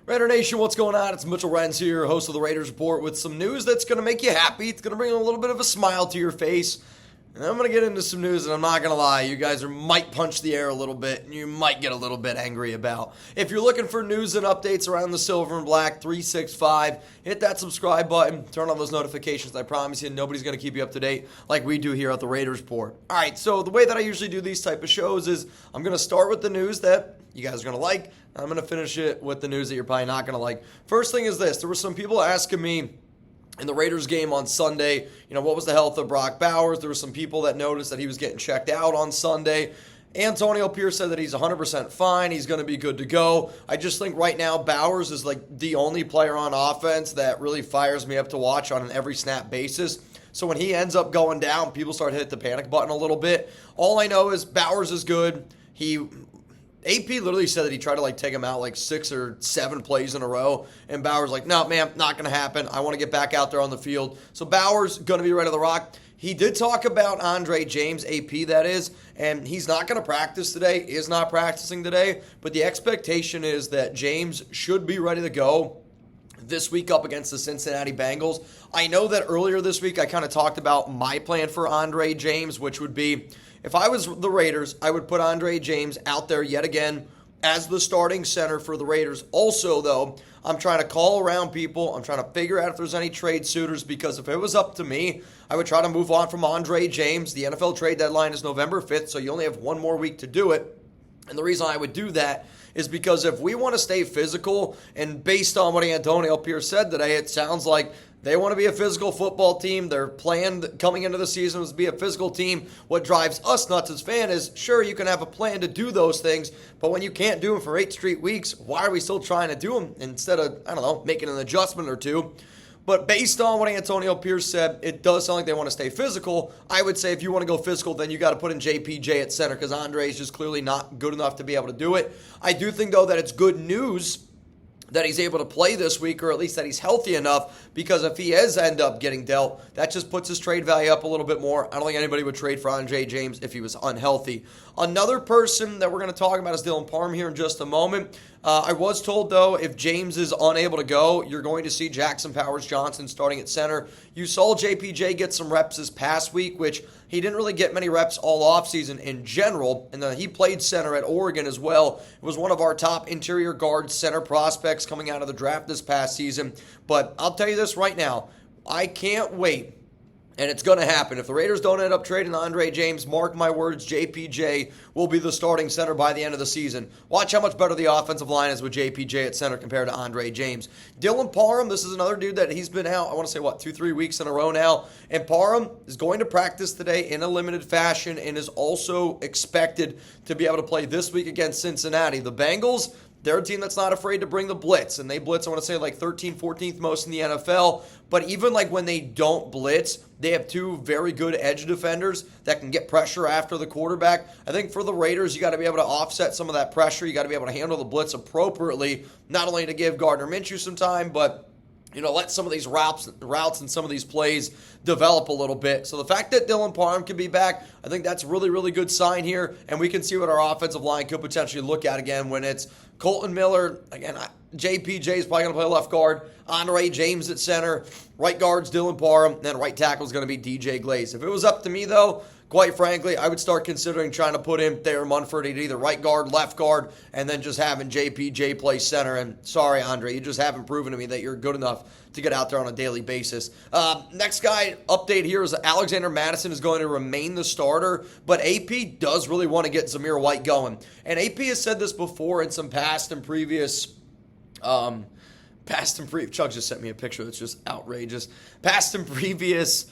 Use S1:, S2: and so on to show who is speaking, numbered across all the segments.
S1: Raider Nation, what's going on? It's Mitchell Renz here, host of the Raiders Report, with some news that's going to make you happy. It's going to bring a little bit of a smile to your face. And I'm going to get into some news, and I'm not going to lie, you guys might punch the air a little bit, and you might get a little bit angry about. If you're looking for news and updates around the Silver and Black 365, hit that subscribe button, turn on those notifications. I promise you, nobody's going to keep you up to date like we do here at the Raiders Report. All right, so the way that I usually do these type of shows is I'm going to start with the news that you guys are going to like. I'm going to finish it with the news that you're probably not going to like. First thing is this. There were some people asking me in the Raiders game on Sunday, what was the health of Brock Bowers? There were some people that noticed that he was getting checked out on Sunday. Antonio Pierce said that he's 100% fine. He's going to be good to go. I just think right now Bowers is like the only player on offense that really fires me up to watch on an every snap basis. So when he ends up going down, people start to hit the panic button a little bit. All I know is Bowers is good. AP literally said that he tried to take him out 6 or 7 plays in a row, and Bowers no, man, not going to happen. I want to get back out there on the field. So Bowers going to be ready to rock. He did talk about Andre James, AP that is, and he's not going to practice today, is not practicing today, but the expectation is that James should be ready to go this week up against the Cincinnati Bengals. I know that earlier this week I kind of talked about my plan for Andre James, which would be, if I was the Raiders, I would put Andre James out there yet again as the starting center for the Raiders. Also, though, I'm trying to call around people. I'm trying to figure out if there's any trade suitors, because if it was up to me, I would try to move on from Andre James. The NFL trade deadline is November 5th, so you only have one more week to do it. And the reason I would do that is because if we want to stay physical, and based on what Antonio Pierce said today, it sounds like they want to be a physical football team. Their plan coming into the season was to be a physical team. What drives us nuts as fans is, sure, you can have a plan to do those things, but when you can't do them for 8 straight weeks, why are we still trying to do them instead of, making an adjustment or two? But based on what Antonio Pierce said, it does sound like they want to stay physical. I would say if you want to go physical, then you got to put in JPJ at center, because Andre is just clearly not good enough to be able to do it. I do think, though, that it's good news that he's able to play this week, or at least that he's healthy enough, because if he does end up getting dealt, that just puts his trade value up a little bit more. I don't think anybody would trade for Andre James if he was unhealthy. Another person that we're going to talk about is Dylan Parham here in just a moment. I was told, though, if James is unable to go, you're going to see Jackson Powers-Johnson starting at center. You saw JPJ get some reps this past week, which he didn't really get many reps all offseason in general, and then he played center at Oregon as well. It was one of our top interior guard center prospects coming out of the draft this past season. But I'll tell you this right now, I can't wait. And it's going to happen. If the Raiders don't end up trading Andre James, mark my words, JPJ will be the starting center by the end of the season. Watch how much better the offensive line is with JPJ at center compared to Andre James. Dylan Parham, this is another dude that he's been out, 2-3 weeks in a row now. And Parham is going to practice today in a limited fashion and is also expected to be able to play this week against Cincinnati. The Bengals, they're a team that's not afraid to bring the blitz, and they blitz, 13th, 14th most in the NFL. But even when they don't blitz, they have 2 very good edge defenders that can get pressure after the quarterback. I think for the Raiders, you got to be able to offset some of that pressure. You got to be able to handle the blitz appropriately, not only to give Gardner Minshew some time, but let some of these routes and some of these plays develop a little bit. So the fact that Dylan Parham can be back, I think that's a really, really good sign here. And we can see what our offensive line could potentially look at again when it's Colton Miller. Again, JPJ is probably going to play left guard. Andre James at center. Right guard's Dylan Parham. And then right tackle is going to be DJ Glaze. If it was up to me, though, quite frankly, I would start considering trying to put in Thayer Munford at either right guard, left guard, and then just having JPJ play center. And sorry, Andre, you just haven't proven to me that you're good enough to get out there on a daily basis. Next guy update here is Alexander Mattison is going to remain the starter, but AP does really want to get Zamir White going. And AP has said this before in some past and previous Chuggs just sent me a picture that's just outrageous. Past and previous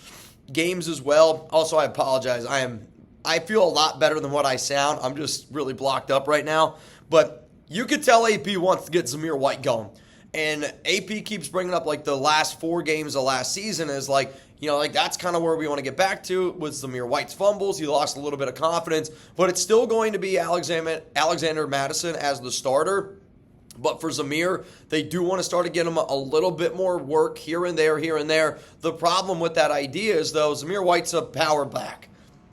S1: games as well. Also, I apologize. I feel a lot better than what I sound. I'm just really blocked up right now. But you could tell AP wants to get Zamir White going. And AP keeps bringing up the last 4 games of last season as that's kind of where we want to get back to with Zamir White's fumbles. He lost a little bit of confidence, but it's still going to be Alexander Mattison as the starter. But for Zamir, they do want to start to get him a little bit more work here and there. The problem with that idea is, though, Zamir White's a power back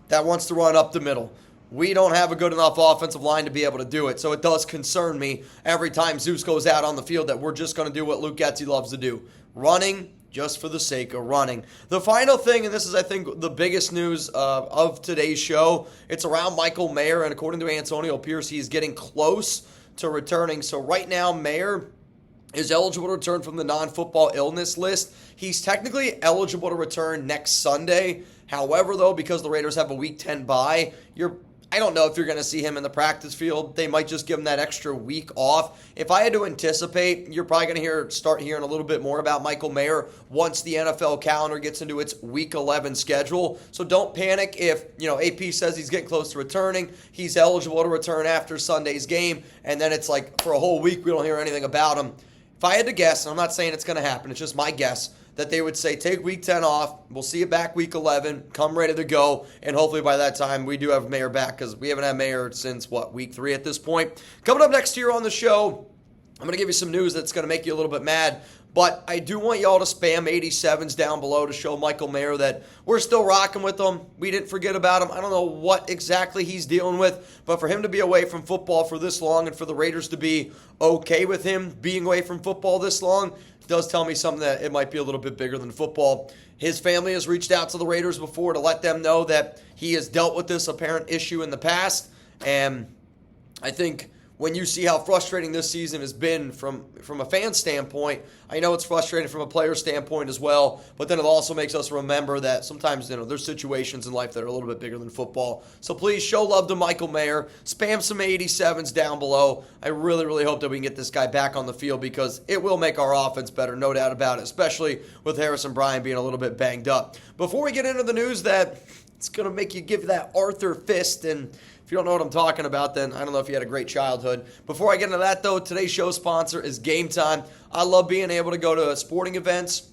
S1: that wants to run up the middle. we don't have a good enough offensive line to be able to do it. So it does concern me every time Zeus goes out on the field that we're just going to do what Luke Getsy loves to do, running just for the sake of running. The final thing, and this is, I think, the biggest news of today's show, it's around Michael Mayer, and according to Antonio Pierce, he's getting close to returning. So right now, Mayer is eligible to return from the non-football illness list. He's technically eligible to return next Sunday. However, though, because the Raiders have a Week 10 bye, I don't know if you're going to see him in the practice field. They might just give him that extra week off. If I had to anticipate, you're probably going to start hearing a little bit more about Michael Mayer once the NFL calendar gets into its Week 11 schedule. So don't panic if, AP says he's getting close to returning. He's eligible to return after Sunday's game, and then it's like for a whole week we don't hear anything about him. If I had to guess, and I'm not saying it's going to happen, it's just my guess, that they would say, take Week 10 off, we'll see you back Week 11, come ready to go, and hopefully by that time we do have Mayer back, because we haven't had Mayer since, Week 3 at this point. Coming up next year on the show, I'm going to give you some news that's going to make you a little bit mad, but I do want y'all to spam 87s down below to show Michael Mayer that we're still rocking with him. We didn't forget about him. I don't know what exactly he's dealing with, but for him to be away from football for this long and for the Raiders to be okay with him being away from football this long does tell me something that it might be a little bit bigger than football. His family has reached out to the Raiders before to let them know that he has dealt with this apparent issue in the past, and I think when you see how frustrating this season has been from a fan standpoint, I know it's frustrating from a player standpoint as well, but then it also makes us remember that sometimes there's situations in life that are a little bit bigger than football. So please show love to Michael Mayer. Spam some 87s down below. I really, really hope that we can get this guy back on the field because it will make our offense better, no doubt about it, especially with Harrison Bryant being a little bit banged up. Before we get into the news that it's going to make you give that Arthur fist, and if you don't know what I'm talking about, then I don't know if you had a great childhood. Before I get into that, though, today's show sponsor is GameTime. I love being able to go to sporting events.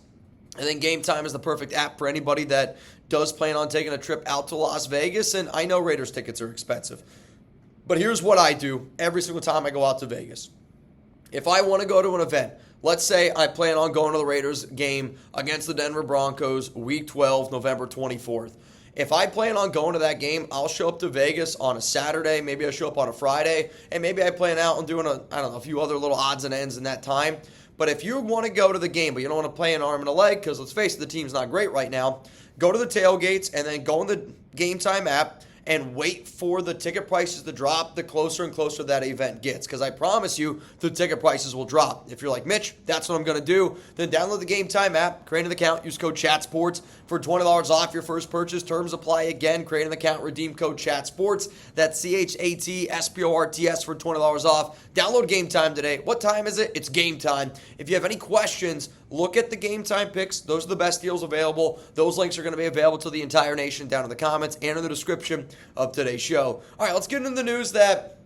S1: I think GameTime is the perfect app for anybody that does plan on taking a trip out to Las Vegas, and I know Raiders tickets are expensive. But here's what I do every single time I go out to Vegas. If I want to go to an event, let's say I plan on going to the Raiders game against the Denver Broncos, Week 12, November 24th. If I plan on going to that game, I'll show up to Vegas on a Saturday. Maybe I show up on a Friday. And maybe I plan out on doing a few other little odds and ends in that time. But if you want to go to the game, but you don't want to play an arm and a leg, because let's face it, the team's not great right now, go to the tailgates and then go in the GameTime app and wait for the ticket prices to drop the closer and closer that event gets. Because I promise you, the ticket prices will drop. If you're like, Mitch, that's what I'm going to do, then download the GameTime app, create an account, use code ChatSports for $20 off your first purchase. Terms apply again. Create an account, redeem code ChatSports. That's ChatSports for $20 off. Download GameTime today. What time is it? It's game time. If you have any questions, look at the GameTime picks. Those are the best deals available. Those links are going to be available to the entire nation down in the comments and in the description of today's show. All right, let's get into the news that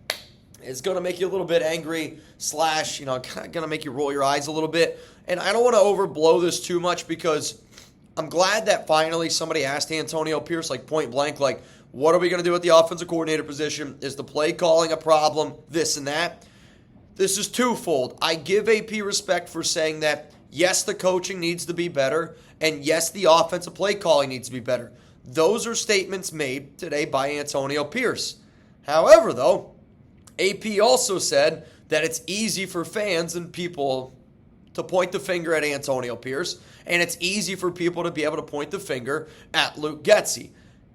S1: is going to make you a little bit angry / going to make you roll your eyes a little bit. And I don't want to overblow this too much because I'm glad that finally somebody asked Antonio Pierce, point blank, what are we going to do with the offensive coordinator position? Is the play calling a problem? This and that. This is twofold. I give AP respect for saying that, yes, the coaching needs to be better, and yes, the offensive play calling needs to be better. Those are statements made today by Antonio Pierce. However, though, AP also said that it's easy for fans and people to point the finger at Antonio Pierce, and it's easy for people to be able to point the finger at Luke Getsy.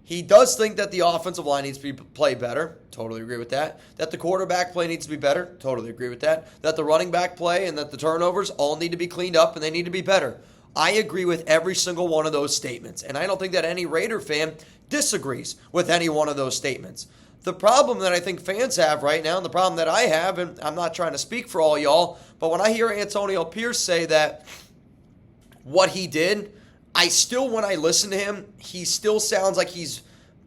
S1: He does think that the offensive line needs to be play better. Totally agree with that. That the quarterback play needs to be better. Totally agree with that. That the running back play and that the turnovers all need to be cleaned up and they need to be better. I agree with every single one of those statements, and I don't think that any Raider fan disagrees with any one of those statements. The problem that I think fans have right now, and the problem that I have, and I'm not trying to speak for all y'all, but when I hear Antonio Pierce say that what he did, when I listen to him, he still sounds like he's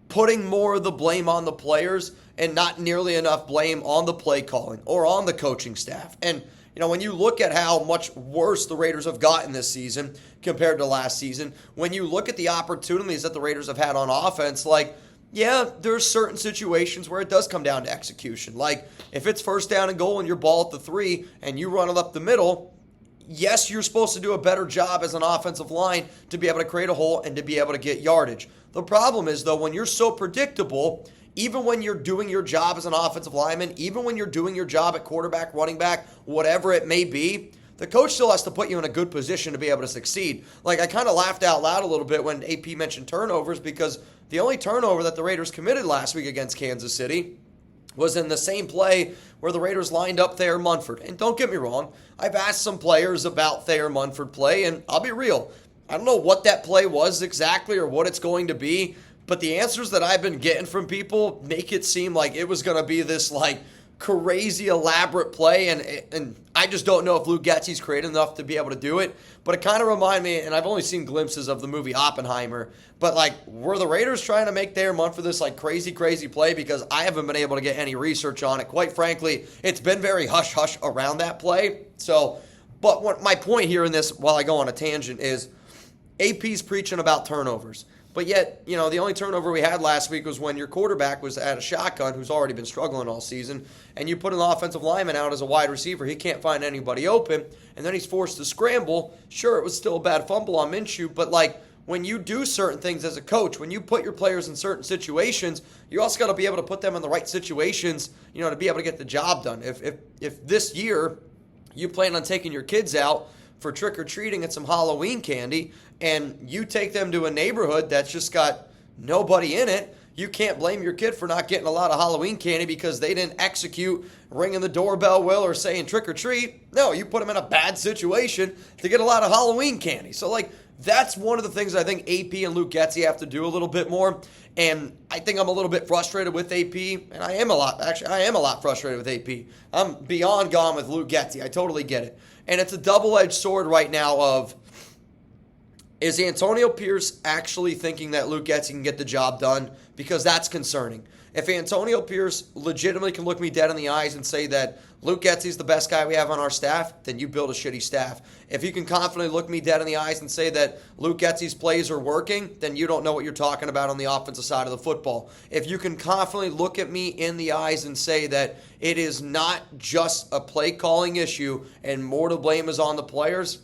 S1: putting more of the blame on the players and not nearly enough blame on the play calling or on the coaching staff. And when you look at how much worse the Raiders have gotten this season compared to last season, when you look at the opportunities that the Raiders have had on offense, there's certain situations where it does come down to execution. If it's first down and goal and you're ball at the 3 and you run it up the middle, yes, you're supposed to do a better job as an offensive line to be able to create a hole and to be able to get yardage. The problem is, though, when you're so predictable, even when you're doing your job as an offensive lineman, even when you're doing your job at quarterback, running back, whatever it may be, the coach still has to put you in a good position to be able to succeed. Like, I kind of laughed out loud a little bit when AP mentioned turnovers, because the only turnover that the Raiders committed last week against Kansas City was in the same play where the Raiders lined up Thayer Munford. And don't get me wrong, I've asked some players about Thayer Munford play, and I'll be real, I don't know what that play was exactly or what it's going to be, but the answers that I've been getting from people make it seem like it was going to be this, like, crazy elaborate play, and I just don't know if Luke Getsy's creative enough to be able to do it. But it kind of reminded me, and I've only seen glimpses of the movie Oppenheimer, but like, were the Raiders trying to make Thayer Munford this like crazy play? Because I haven't been able to get any research on it. Quite frankly, it's been very hush-hush around that play. So, but what my point here in this, while I go on a tangent, is AP's preaching about turnovers. But yet, the only turnover we had last week was when your quarterback was at a shotgun, who's already been struggling all season, and you put an offensive lineman out as a wide receiver. He can't find anybody open, and then he's forced to scramble. Sure, it was still a bad fumble on Minshew, but like, when you do certain things as a coach, when you put your players in certain situations, you also got to be able to put them in the right situations, to be able to get the job done. If this year you plan on taking your kids out for trick-or-treating and some Halloween candy, and you take them to a neighborhood that's just got nobody in it, you can't blame your kid for not getting a lot of Halloween candy because they didn't execute ringing the doorbell well or saying trick-or-treat. No, you put them in a bad situation to get a lot of Halloween candy. So, like, that's one of the things I think AP and Luke Getsy have to do a little bit more. And I think I'm a little bit frustrated with AP, and I am a lot frustrated with AP. I'm beyond gone with Luke Getsy. I totally get it. And it's a double-edged sword right now of, is Antonio Pierce actually thinking that Luke Getsy can get the job done? Because that's concerning. If Antonio Pierce legitimately can look me dead in the eyes and say that Luke Getsy's the best guy we have on our staff, then you build a shitty staff. If you can confidently look me dead in the eyes and say that Luke Getsy's plays are working, then you don't know what you're talking about on the offensive side of the football. If you can confidently look at me in the eyes and say that it is not just a play calling issue and more to blame is on the players,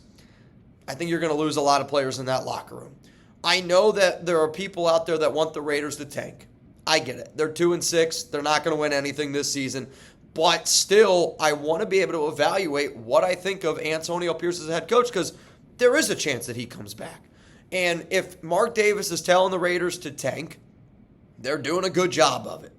S1: I think you're going to lose a lot of players in that locker room. I know that there are people out there that want the Raiders to tank. I get it. They're 2-6. They're not going to win anything this season. But still, I want to be able to evaluate what I think of Antonio Pierce as a head coach, because there is a chance that he comes back. And if Mark Davis is telling the Raiders to tank, they're doing a good job of it.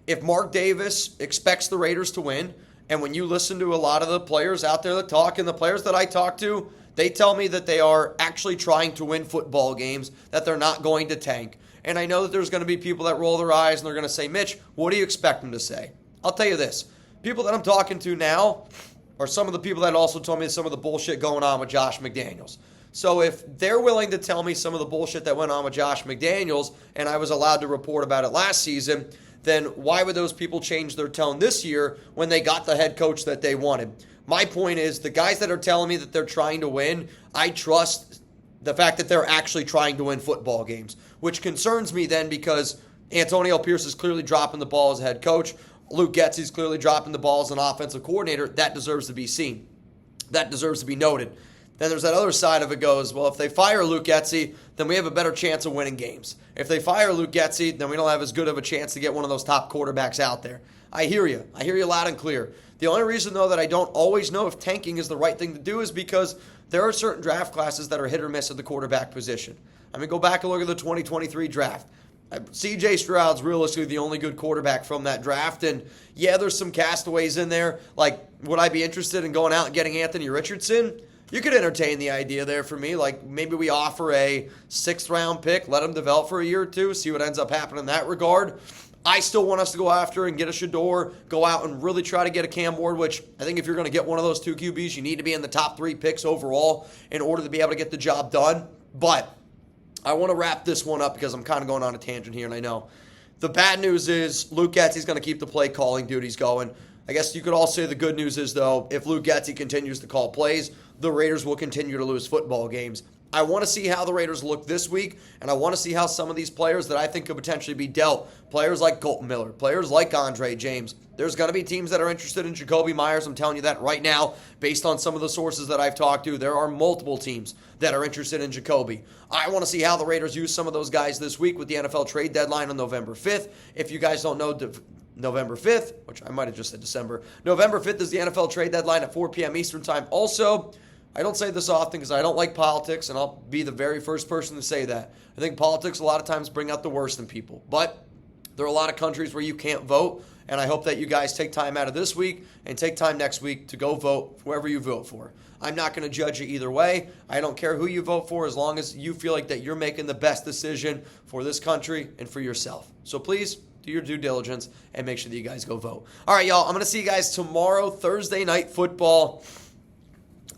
S1: If Mark Davis expects the Raiders to win, and when you listen to a lot of the players out there that talk, and the players that I talk to, they tell me that they are actually trying to win football games, that they're not going to tank. And I know that there's going to be people that roll their eyes and they're going to say, Mitch, what do you expect them to say? I'll tell you this. People that I'm talking to now are some of the people that also told me some of the bullshit going on with Josh McDaniels. So if they're willing to tell me some of the bullshit that went on with Josh McDaniels, and I was allowed to report about it last season, then why would those people change their tone this year when they got the head coach that they wanted? My point is, the guys that are telling me that they're trying to win, I trust the fact that they're actually trying to win football games, which concerns me then, because Antonio Pierce is clearly dropping the ball as a head coach. Luke Getsy is clearly dropping the ball as an offensive coordinator. That deserves to be seen. That deserves to be noted. Then there's that other side of it goes, well, if they fire Luke Getsy, then we have a better chance of winning games. If they fire Luke Getsy, then we don't have as good of a chance to get one of those top quarterbacks out there. I hear you. I hear you loud and clear. The only reason, though, that I don't always know if tanking is the right thing to do is because there are certain draft classes that are hit or miss at the quarterback position. I mean, go back and look at the 2023 draft. C.J. Stroud's realistically the only good quarterback from that draft. And, yeah, there's some castaways in there. Like, would I be interested in going out and getting Anthony Richardson? You could entertain the idea there for me. Like, maybe we offer a 6th-round pick, let him develop for a year or two, see what ends up happening in that regard. I still want us to go after and get a Shador, go out and really try to get a Cam Ward, which I think if you're going to get one of those two QBs, you need to be in the top 3 picks overall in order to be able to get the job done. But I want to wrap this one up because I'm kind of going on a tangent here, and I know. The bad news is Luke Getsy's going to keep the play calling duties going. I guess you could all say the good news is, though, if Luke Getsy continues to call plays, the Raiders will continue to lose football games. I want to see how the Raiders look this week, and I want to see how some of these players that I think could potentially be dealt, players like Colton Miller, players like Andre James, there's going to be teams that are interested in Jakobi Meyers. I'm telling you that right now, based on some of the sources that I've talked to. There are multiple teams that are interested in Jakobi. I want to see how the Raiders use some of those guys this week with the NFL trade deadline on November 5th. If you guys don't know, November 5th, which I might have just said December, November 5th is the NFL trade deadline at 4 p.m. Eastern time. Also, I don't say this often because I don't like politics, and I'll be the very first person to say that. I think politics a lot of times bring out the worst in people. But there are a lot of countries where you can't vote, and I hope that you guys take time out of this week and take time next week to go vote whoever you vote for. I'm not going to judge you either way. I don't care who you vote for as long as you feel like that you're making the best decision for this country and for yourself. So please do your due diligence and make sure that you guys go vote. All right, y'all, I'm going to see you guys tomorrow, Thursday Night Football.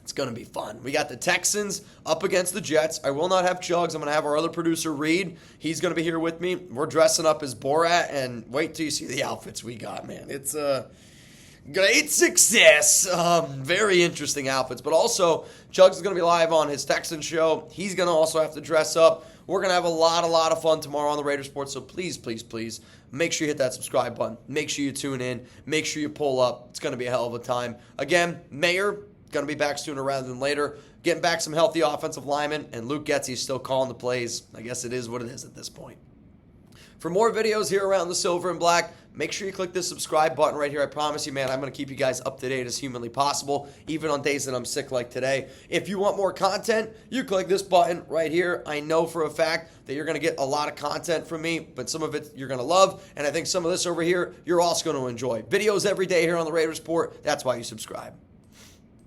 S1: It's going to be fun. We got the Texans up against the Jets. I will not have Chuggs. I'm going to have our other producer, Reed. He's going to be here with me. We're dressing up as Borat, and wait till you see the outfits we got, man. It's a great success. Very interesting outfits. But also, Chuggs is going to be live on his Texans show. He's going to also have to dress up. We're going to have a lot of fun tomorrow on the Raider Sports. So please, please, please, make sure you hit that subscribe button. Make sure you tune in. Make sure you pull up. It's going to be a hell of a time. Again, Mayer going to be back sooner rather than later. Getting back some healthy offensive linemen, and Luke Getsy is still calling the plays. I guess it is what it is at this point. For more videos here around the silver and black, make sure you click this subscribe button right here. I promise you, man, I'm going to keep you guys up to date as humanly possible, even on days that I'm sick like today. If you want more content, you click this button right here. I know for a fact that you're going to get a lot of content from me, but some of it you're going to love, and I think some of this over here you're also going to enjoy. Videos every day here on the Raiders Report. That's why you subscribe.